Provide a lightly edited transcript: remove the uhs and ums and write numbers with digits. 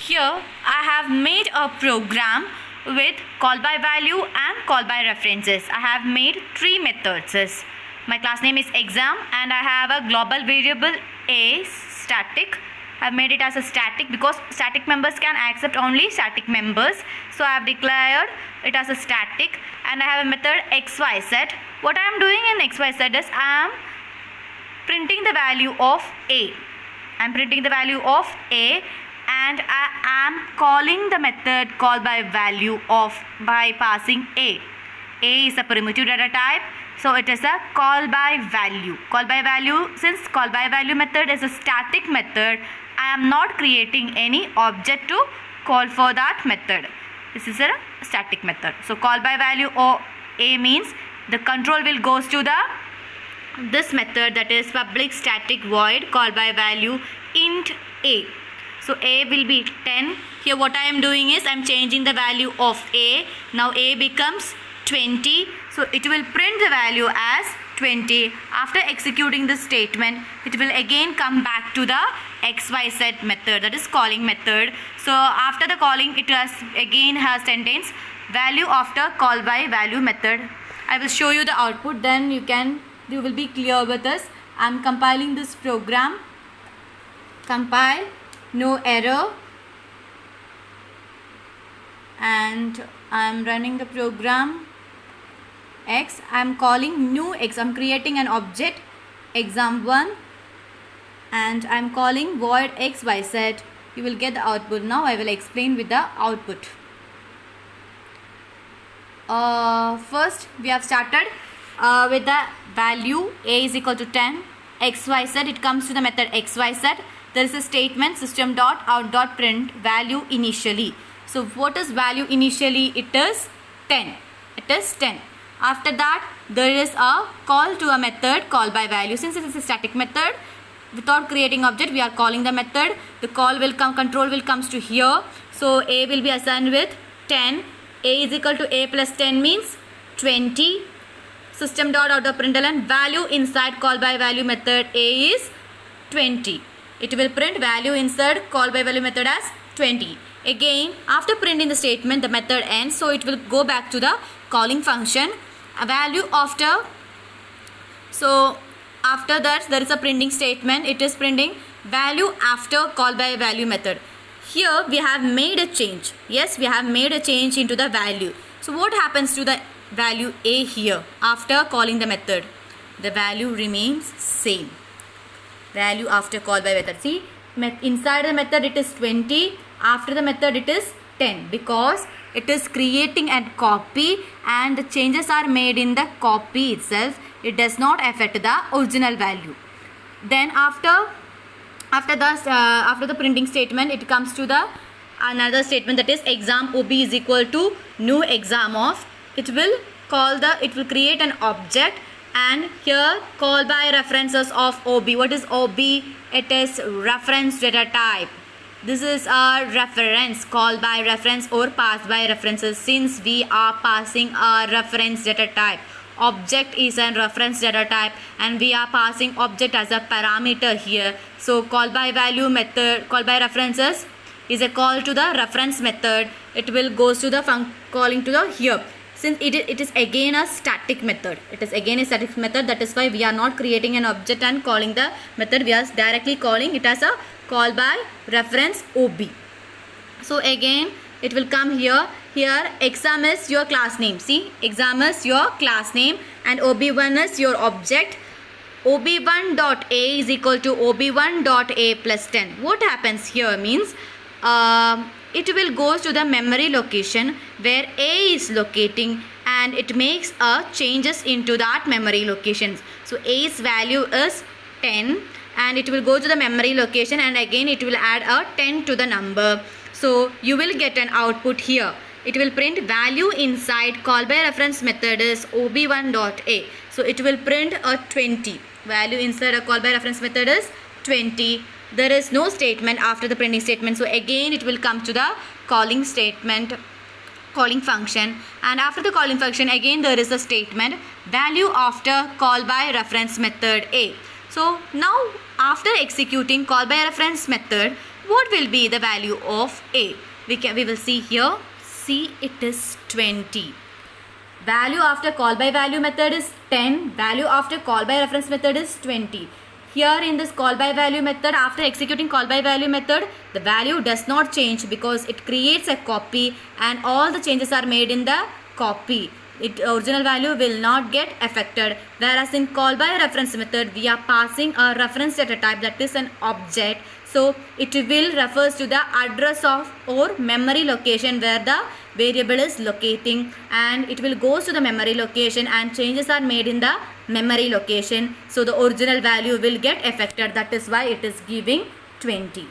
Here I have made a program with call by value and call by references. I have made three methods. My class name is exam and I have a global variable a static. I have made it as a static because static members can accept only static members. So I have declared it as a static and I have a method xyz. What I am doing in xyz is I am printing the value of a. I am printing the value of a and I am calling the method call by value of by passing a. A is a primitive data type, so it is a call by value. Call by value, since call by value method is a static method, I am not creating any object to call for that method. This is a static method. So call by value or a means the control will goes to the this method, that is public static void call by value int a. So a will be 10. Here what I am doing is I am changing the value of a. Now a becomes 20. So it will print the value as 20. After executing this statement, it will again come back to the xyz method, that is calling method. So after the calling, it has again has sentence value after call by value method. I will show you the output, then you will be clear with this. I am compiling this program. Compile, no error, and I am running the program. X, I am calling new X. I am creating an object exam1 and I am calling void xyz. You will get the output. Now I will explain with the output. First we have started with the value a is equal to 10, xyz. It comes to the method xyz. There is a statement system.out.print value initially. So what is value initially? It is 10. It is 10. After that, there is a call to a method call by value. Since it is a static method, without creating object, we are calling the method. The call will come, control will comes to here. So a will be assigned with 10. A is equal to a plus 10 means 20. System.out.println value inside call by value method a is 20. It will print value inside call by value method as 20. Again, after printing the statement, the method ends, so it will go back to the calling function. A value after, so after that there is a printing statement. It is printing value after call by value method. Here we have made a change. Yes, we have made a change into the value. So what happens to the value a here after calling the method? The value remains same. Value after call by method. See, inside the method it is 20. After the method it is 10 because it is creating a copy and the changes are made in the copy itself. It does not affect the original value. Then after the printing statement, it comes to the another statement, that is exam ob is equal to new exam of. It will create an object and here call by references of ob. What is ob? It is reference data type. This is a reference, call by reference or pass by references. Since we are passing a reference data type, object is a reference data type and we are passing object as a parameter here. So call by value method, call by references is a call to the reference method. It will goes to the calling to the here. Since it is again a static method. It is again a static method. That is why we are not creating an object and calling the method. We are directly calling it as a call by reference ob. So again it will come here. Here exam is your class name. See, exam is your class name and ob1 is your object. ob1.a is equal to ob1.a plus 10. What happens here means it will go to the memory location where a is locating and it makes changes into that memory locations. So a's value is 10 and it will go to the memory location and again it will add a 10 to the number. So you will get an output here. It will print value inside call by reference method is ob1.a. So it will print a 20. Value inside a call by reference method is 20. There is no statement after the printing statement. So again it will come to the calling statement, calling function, and after the calling function again there is a statement value after call by reference method a. So now after executing call by reference method, what will be the value of A? We will see here. See, it is 20. Value after call by value method is 10. Value after call by reference method is 20. Here in this call by value method, after executing call by value method, the value does not change because it creates a copy and all the changes are made in the copy. Original value will not get affected. Whereas in call by reference method, we are passing a reference data type, that is an object. So it will refers to the address of or memory location where the variable is locating, and it will go to the memory location and changes are made in the memory location. So the original value will get affected. That is why it is giving 20.